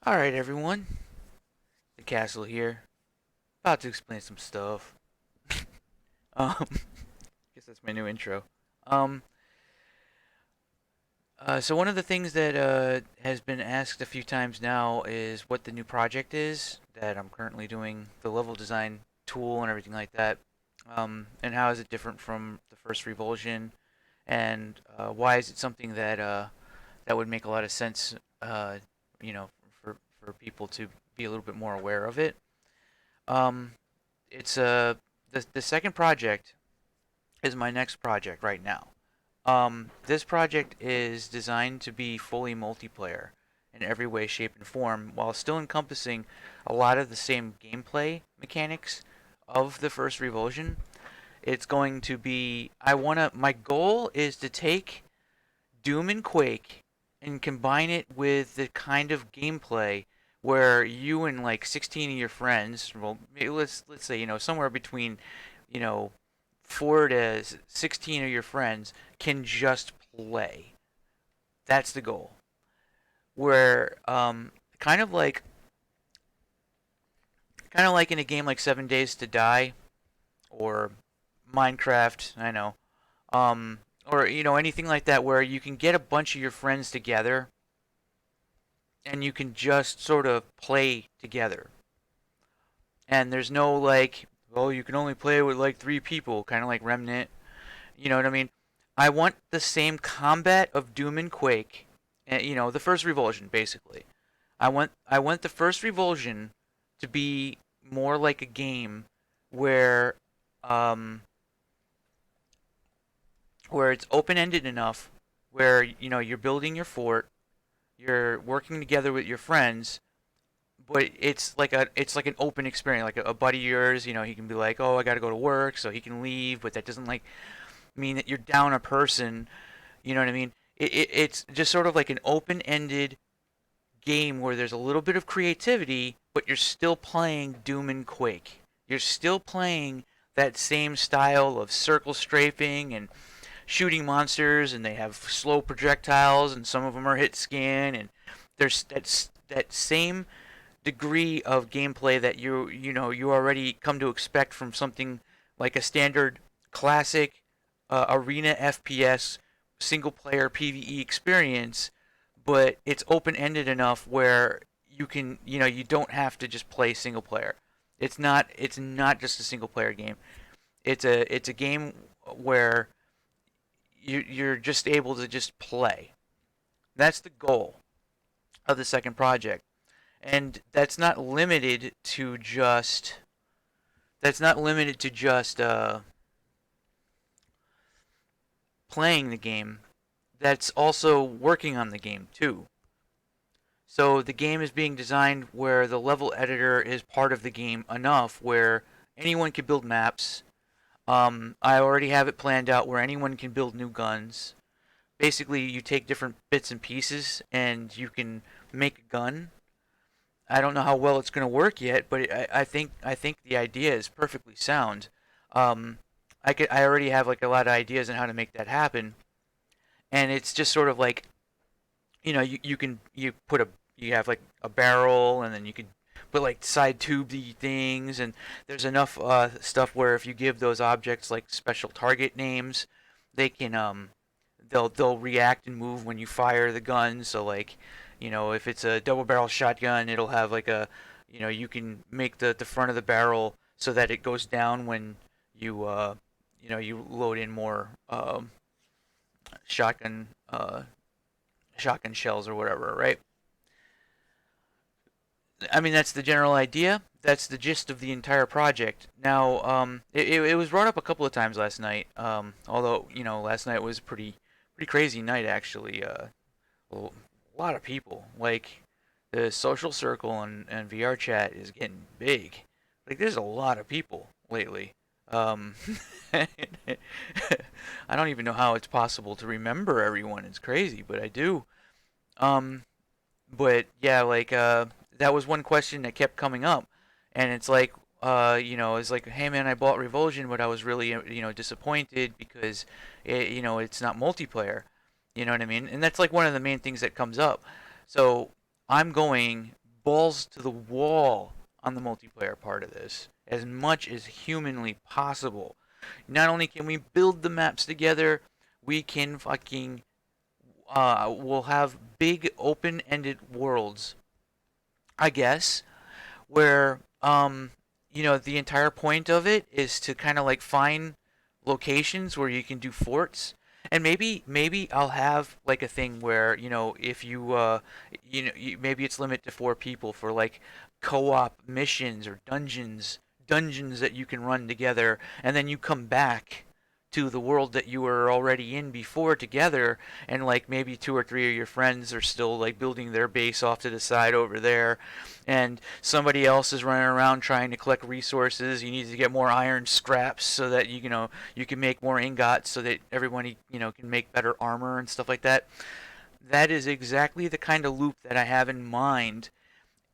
Alright, everyone. The castle here. About to explain some stuff. Guess that's my new intro. Um, so one of the things that has been asked a few times now is what the new project is that I'm currently doing, the level design tool and everything like that. And how is it different from the first Revulsion, and why is it something that would make a lot of sense, uh, you know, for people to be a little bit more aware of it. Um, it's the second project is my next project right now. This project is designed to be fully multiplayer in every way, shape, and form, while still encompassing a lot of the same gameplay mechanics of the first Revulsion. It's going to be my goal is to take Doom and Quake and combine it with the kind of gameplay where you and like 16 of your friends, well, let's say somewhere between, you know, 4 to 16 of your friends can just play. That's the goal. Where kind of like in a game like 7 Days to Die or Minecraft, I know, um, or anything like that, where you can get a bunch of your friends together and you can just sort of play together. And there's no like, well, you can only play with like 3 people, kind of like Remnant. You know what I mean? I want the same combat of Doom and Quake, the first Revulsion, basically. I want the first Revulsion to be more like a game where um where it's open ended enough where you're building your fort, you're working together with your friends, but it's like an open experience. Like a buddy of yours, he can be like, "Oh, I got to go to work," so he can leave, but that doesn't like mean that you're down a person. You know what I mean? It's just sort of like an open-ended game where there's a little bit of creativity, but you're still playing Doom and Quake. You're still playing that same style of circle strafing and shooting monsters, and they have slow projectiles, and some of them are hit scan, and there's that same degree of gameplay that you already come to expect from something like a standard classic arena FPS single player PvE experience, but it's open ended enough where you don't have to just play single player. It's not just a single player game. It's a game where you're just able to just play. That's the goal of the second project. And that's not limited to just playing the game. That's also working on the game too. So the game is being designed where the level editor is part of the game enough where anyone can build maps. I already have it planned out where anyone can build new guns. Basically, you take different bits and pieces and you can make a gun. I don't know how well it's going to work yet, but I think the idea is perfectly sound. Um, I already have like a lot of ideas on how to make that happen, and it's just sort of like you have like a barrel, and then you can put like side tubey things, and there's enough stuff where if you give those objects like special target names, they can they'll react and move when you fire the gun. So like, if it's a double barrel shotgun, it'll have like you can make the front of the barrel so that it goes down when you you load in more shotgun shotgun shells or whatever, right? I mean, that's the general idea. That's the gist of the entire project. Now, it was brought up a couple of times last night. Although last night was a pretty crazy night actually. A lot of people. Like the social circle and VR chat is getting big. Like there's a lot of people lately. Um, I don't even know how it's possible to remember everyone. It's crazy, but I do. Um, but yeah, like that was one question that kept coming up, and it's like it's like, hey man, I bought Revulsion, but I was really disappointed because it's not multiplayer. You know what I mean? And that's like one of the main things that comes up. So I'm going balls to the wall on the multiplayer part of this, as much as humanly possible. Not only can we build the maps together, we can fucking we'll have big open-ended worlds, I guess, where the entire point of it is to kind of like find locations where you can do forts. And maybe I'll have like a thing where, if maybe it's limited to 4 people for like co-op missions or dungeons that you can run together, and then you come back to the world that you were already in before together, and like maybe 2 or 3 of your friends are still like building their base off to the side over there, and somebody else is running around trying to collect resources. You need to get more iron scraps so that you can make more ingots so that everybody can make better armor and stuff like that. That is exactly the kind of loop that I have in mind,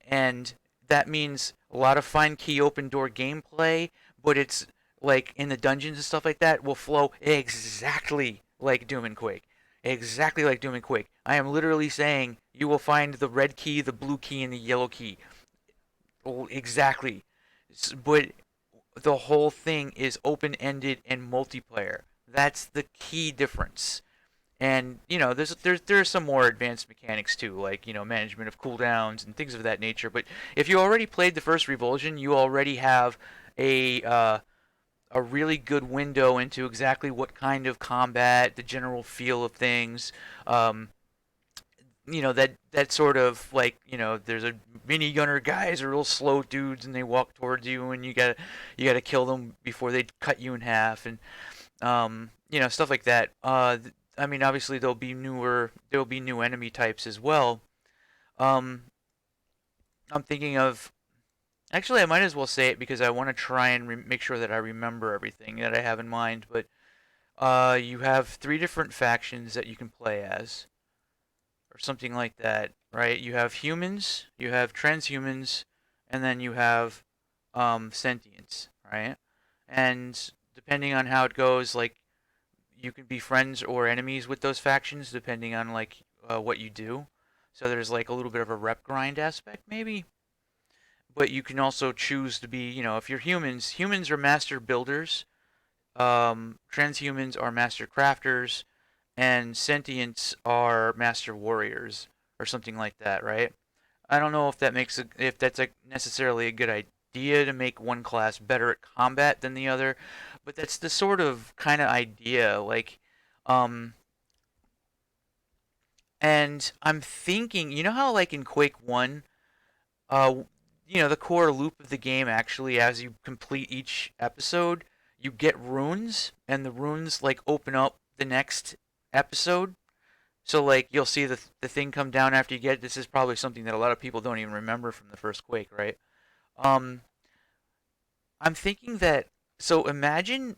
and that means a lot of fine key open door gameplay, but it's like in the dungeons and stuff like that will flow exactly like Doom and Quake. Exactly like Doom and Quake. I am literally saying you will find the red key, the blue key, and the yellow key. Oh, exactly. But the whole thing is open ended and multiplayer. That's the key difference. And there's some more advanced mechanics too, like management of cooldowns and things of that nature. But if you already played the first Revulsion, you already have a uh, a really good window into exactly what kind of combat, the general feel of things. Um, that sort of like there's a mini gunner guys are real slow dudes and they walk towards you and you gotta kill them before they cut you in half, and stuff like that. I mean, obviously there'll be new enemy types as well. Um, I'm thinking of Actually, I might as well say it because I want to try and make sure that I remember everything that I have in mind. But you have 3 different factions that you can play as, or something like that, right? You have humans, you have transhumans, and then you have sentients, right? And depending on how it goes, like you can be friends or enemies with those factions depending on like what you do. So there's like a little bit of a rep grind aspect, maybe. But you can also choose to be, if you're humans are master builders, transhumans are master crafters, and sentients are master warriors or something like that, right? I don't know if that's necessarily a good idea to make one class better at combat than the other, but that's the sort of kind of idea. Like, um, and I'm thinking, how like in Quake 1, uh, the core loop of the game actually, as you complete each episode, you get runes, and the runes like open up the next episode. So like you'll see the thing come down after you get it. This is probably something that a lot of people don't even remember from the first Quake, right? Um, I'm thinking that so imagine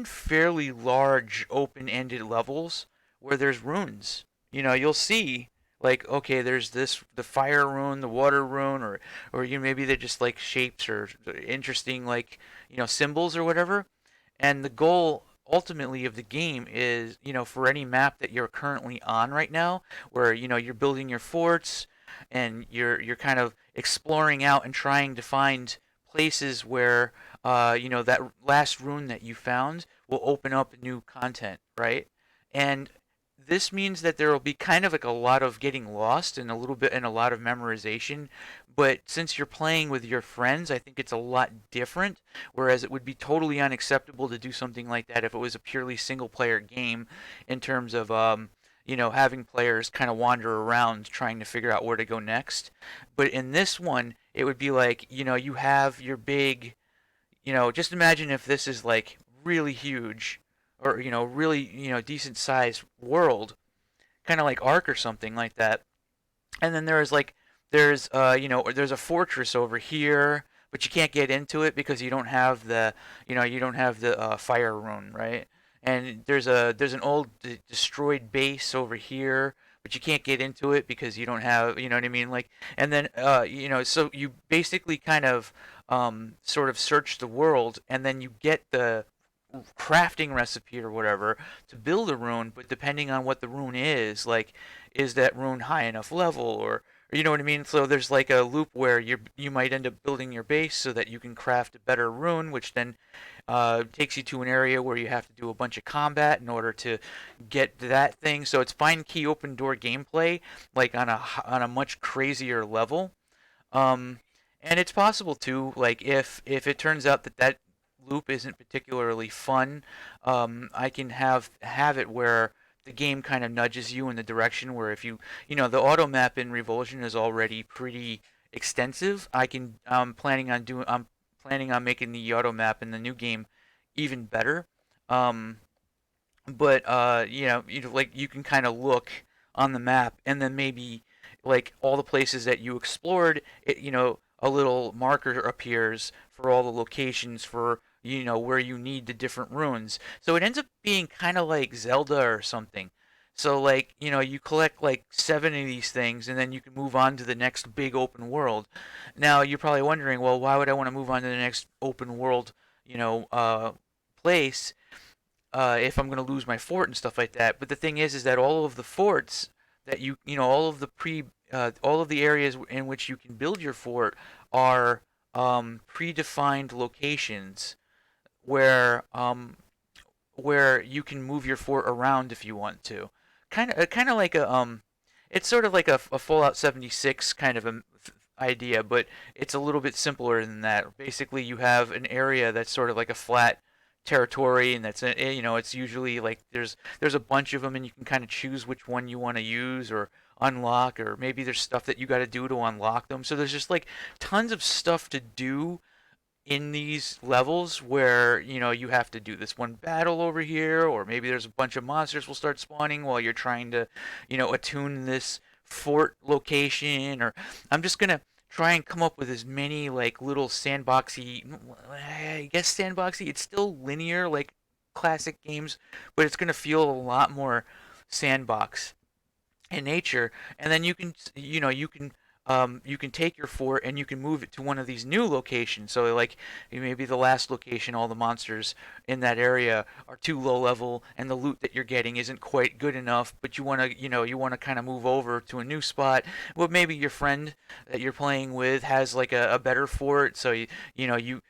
fairly large open-ended levels where there's runes. You'll see like okay, there's the fire rune, the water rune, or maybe they're just like shapes or interesting like symbols or whatever. And the goal ultimately of the game is, for any map that you're currently on right now, where you're building your forts and you're kind of exploring out and trying to find places where that last rune that you found will open up new content, right? And this means that there will be kind of like a lot of getting lost and a little bit and a lot of memorization. But since you're playing with your friends, I think it's a lot different. Whereas it would be totally unacceptable to do something like that if it was a purely single player game, in terms of having players kind of wander around trying to figure out where to go next. But in this one, it would be like, you have your big, just imagine if this is like really huge or, really, decent sized world, kind of like Ark or something like that. And then there's a fortress over here, but you can't get into it because you don't have the fire rune, right? And there's an old destroyed base over here, but you can't get into it because you don't have, you know what I mean? Like, and then so you basically kind of sort of search the world, and then you get the crafting recipe or whatever to build a rune, but depending on what the rune is, like is that rune high enough level, You know what I mean? So there's like a loop where you might end up building your base so that you can craft a better rune, which then takes you to an area where you have to do a bunch of combat in order to get that thing. So it's find key open door gameplay, like on a much crazier level. Um, and it's possible too, like if it turns out that that loop isn't particularly fun, I can have it where the game kind of nudges you in the direction where if the auto map in Revulsion is already pretty extensive. I'm planning on making the auto map in the new game even better. Um, but like you can kind of look on the map and then maybe like all the places that you explored, a little marker appears for all the locations for where you need the different runes. So it ends up being kind of like Zelda or something. So like, you collect like 7 of these things and then you can move on to the next big open world. Now you're probably wondering, well, why would I want to move on to the next open world, place if I'm going to lose my fort and stuff like that. But the thing is that all of the forts that all of the areas in which you can build your fort are predefined locations where where you can move your fort around if you want to. Kind of like it's sort of like a Fallout 76 kind of idea, but it's a little bit simpler than that. Basically, you have an area that's sort of like a flat territory, and it's usually like there's a bunch of them, and you can kind of choose which one you want to use or unlock, or maybe there's stuff that you got to do to unlock them. So there's just like tons of stuff to do in these levels where you have to do this one battle over here, or maybe there's a bunch of monsters will start spawning while you're trying to attune this fort location. Or I'm just gonna try and come up with as many like little sandboxy, I guess sandboxy, it's still linear like classic games, but it's gonna feel a lot more sandbox in nature. And then you can take your fort and you can move it to one of these new locations. So like maybe the last location, all the monsters in that area are too low level and the loot that you're getting isn't quite good enough, but you want to kind of move over to a new spot. Well, maybe your friend that you're playing with has like a better fort, so you know you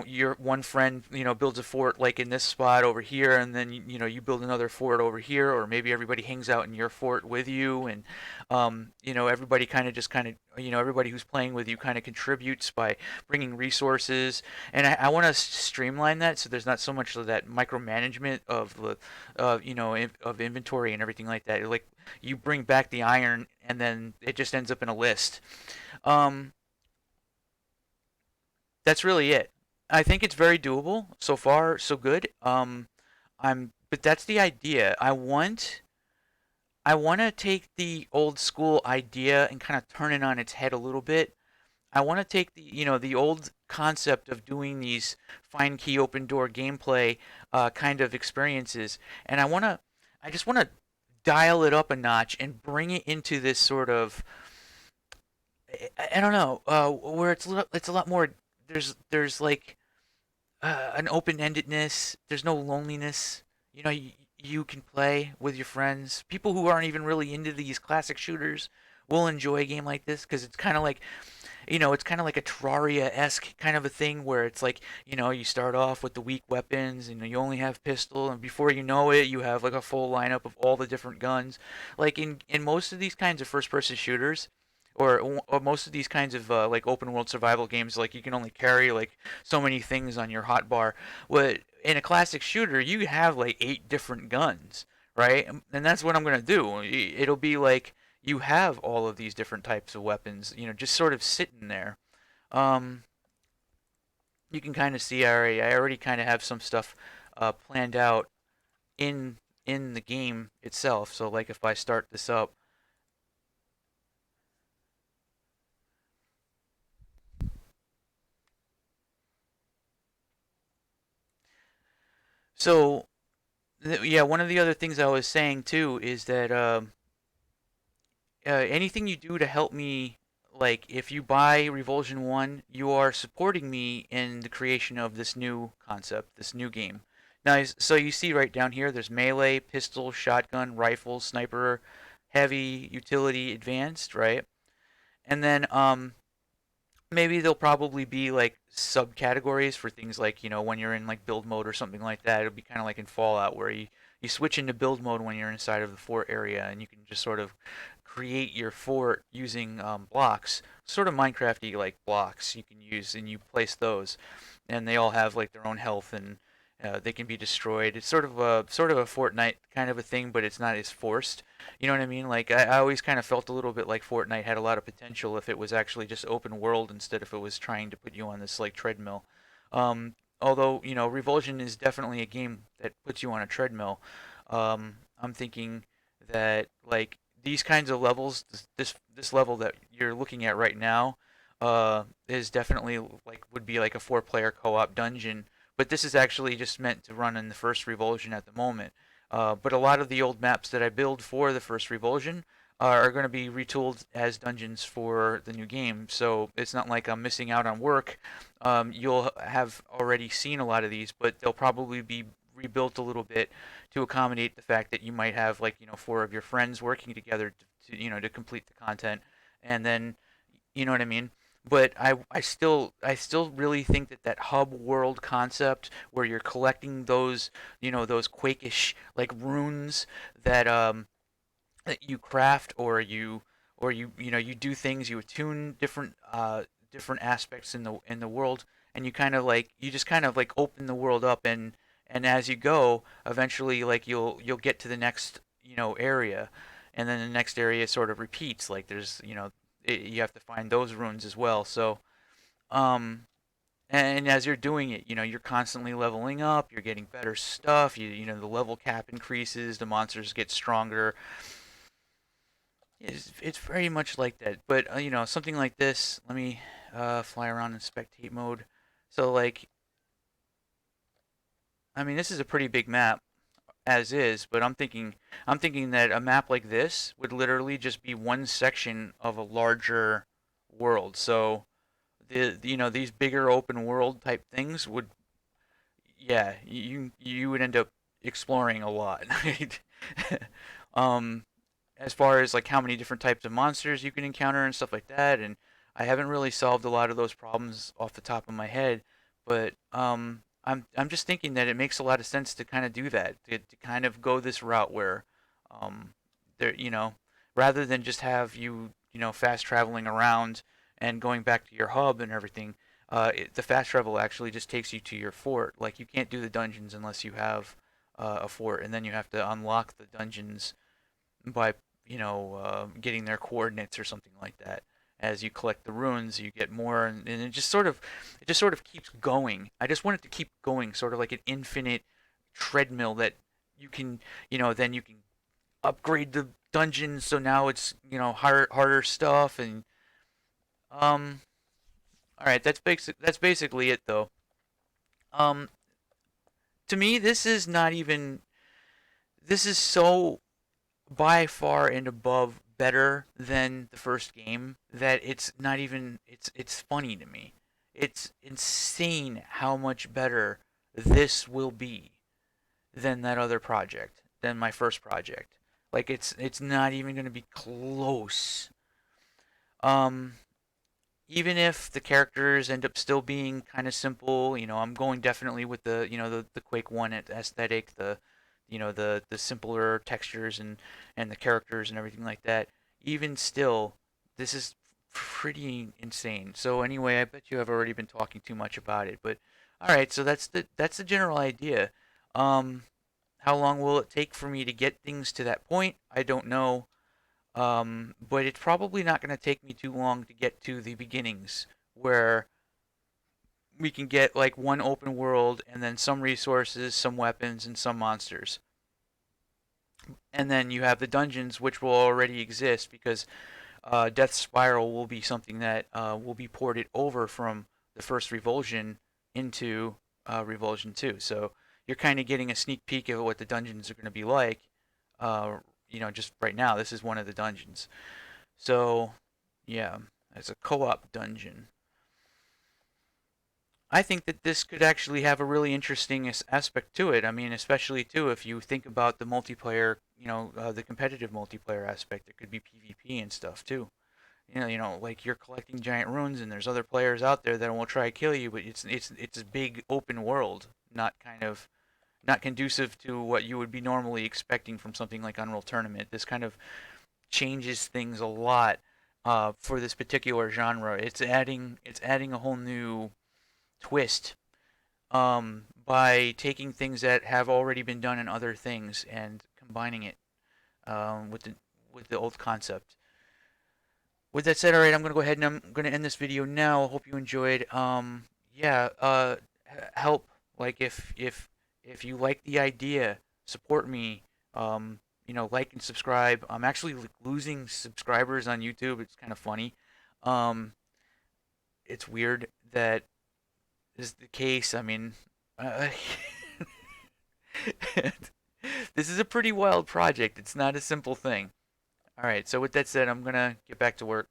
your one friend builds a fort like in this spot over here, and then you build another fort over here, or maybe everybody hangs out in your fort with you. And everybody kind of everybody who's playing with you kind of contributes by bringing resources. And I want to streamline that so there's not so much of that micromanagement of the of inventory and everything like that. Like you bring back the iron and then it just ends up in a list. um that's really it. I think it's very doable so far, so good. But that's the idea. I want to take the old school idea and kind of turn it on its head a little bit. I want to take the old concept of doing these find key open door gameplay kind of experiences, and I just want to dial it up a notch and bring it into this sort of, I don't know, where it's a lot more. There's like an open-endedness. There's no loneliness. You can play with your friends. People who aren't even really into these classic shooters will enjoy a game like this because it's kind of like a Terraria-esque kind of a thing where it's like, you start off with the weak weapons and you only have pistol, and before you know it, you have like a full lineup of all the different guns. Like in most of these kinds of first-person shooters, or most of these kinds of like open world survival games, like you can only carry like so many things on your hotbar. What In a classic shooter, you have like 8 different guns, right? And that's what I'm gonna do. It'll be like you have all of these different types of weapons, just sort of sitting there. Um, you can kind of see I already kind of have some stuff planned out in in the game itself. So like if I start this up, so yeah, one of the other things I was saying too is that anything you do to help me, like if you buy Revulsion 1, you are supporting me in the creation of this new concept, this new game. Now, so you see right down here, there's melee, pistol, shotgun, rifle, sniper, heavy, utility, advanced, right? And then maybe there'll probably be like subcategories for things like, when you're in like build mode or something like that. It'll be kind of like in Fallout where you switch into build mode when you're inside of the fort area, and you can just sort of create your fort using blocks, sort of Minecrafty like blocks you can use, and you place those, and they all have like their own health, and they can be destroyed. It's sort of a Fortnite kind of a thing, but it's not as forced. You know what I mean? Like I always kind of felt a little bit like Fortnite had a lot of potential if it was actually just open world instead if it was trying to put you on this like treadmill. Although Revulsion is definitely a game that puts you on a treadmill. I'm thinking that like these kinds of levels, this level that you're looking at right now, is definitely like would be like a four-player co-op dungeon. But this is actually just meant to run in the first Revulsion at the moment. But a lot of the old maps that I build for the first Revulsion are going to be retooled as dungeons for the new game. So it's not like I'm missing out on work. You'll have already seen a lot of these, but they'll probably be rebuilt a little bit to accommodate the fact that you might have like four of your friends working together to complete the content, and then you know what I mean. But I still really think that hub world concept where you're collecting those Quakish like runes that you craft, or you do things, you attune different aspects in the world, and you just kind of like open the world up, and as you go eventually like you'll get to the next area, and then the next area sort of repeats, like there's you have to find those runes as well. So um and as you're doing it, you're constantly leveling up, you're getting better stuff, the level cap increases, the monsters get stronger. It's very much like that. But something like this. Let me fly around in spectate mode. So like, I mean, this is a pretty big map as is, but I'm thinking that a map like this would literally just be one section of a larger world. So these bigger open world type things would, yeah, you would end up exploring a lot. um as far as like how many different types of monsters you can encounter and stuff like that. And I haven't really solved a lot of those problems off the top of my head, but I'm just thinking that it makes a lot of sense to kind of do that, to kind of go this route where um, there, rather than just have fast traveling around and going back to your hub and everything. The fast travel actually just takes you to your fort. Like you can't do the dungeons unless you have a fort, and then you have to unlock the dungeons by getting their coordinates or something like that. As you collect the runes, you get more, and it just sort of keeps going. I just want it to keep going, sort of like an infinite treadmill that then you can upgrade the dungeons. So now it's harder stuff, and um. All right, That's basically it, though. Um, to me, this is not even. This is so by far and above better than the first game that it's not even it's funny to me. It's insane how much better this will be than that other project, than my first project. Like it's not even going to be close. Um Even if the characters end up still being kind of simple, I'm going definitely with the Quake 1 aesthetic, the simpler textures and the characters and everything like that. Even still, this is pretty insane. So anyway, I bet you have already been talking too much about it, but all right, so that's the general idea. Um, how long will it take for me to get things to that point? I don't know. But it's probably not going to take me too long to get to the beginnings where we can get like one open world and then some resources, some weapons, and some monsters. And then you have the dungeons, which will already exist because Death Spiral will be something that will be ported over from the first Revulsion into Revulsion 2. So you're kind of getting a sneak peek of what the dungeons are going to be like. Uh, just right now, this is one of the dungeons. So, yeah, as a co-op dungeon. I think that this could actually have a really interesting aspect to it. I mean, especially too if you think about the multiplayer, the competitive multiplayer aspect. There could be PvP and stuff too. like you're collecting giant runes, and there's other players out there that will try to kill you, but it's a big open world, not kind of not conducive to what you would be normally expecting from something like Unreal Tournament. This kind of changes things a lot for this particular genre. It's adding a whole new twist by taking things that have already been done in other things and combining it with the old concept. With that said, all right, I'm gonna go ahead and I'm gonna end this video now. I hope you enjoyed. Yeah, help. Like if you like the idea, support me. Like and subscribe. I'm actually losing subscribers on YouTube. It's kind of funny. Um, it's weird that is the case. I mean, uh, this is a pretty wild project. It's not a simple thing. All right, so with that said, I'm gonna get back to work.